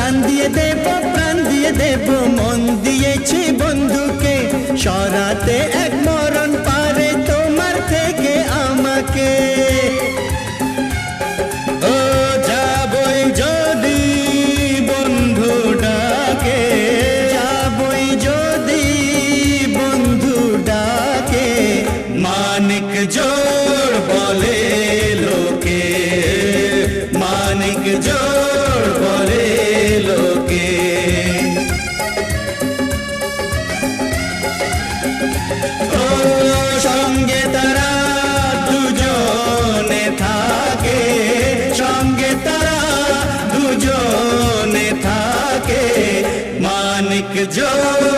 প্রাণ দিয়ে দেব মন দিয়েছি বন্ধুকে, সরাতে এক মরণ পারে তোমার থেকে আমাকে। ও যাবই যদি বন্ধু ডাকে, যাবই যদি বন্ধু ডাকে, মানিক জোড় বলে লোকে, মানিক জোড় বলে লোকে। ও সঙ্গে তারা দুজনে থাকে, সঙ্গে তারা দুজনে থাকে, মানিক জোড়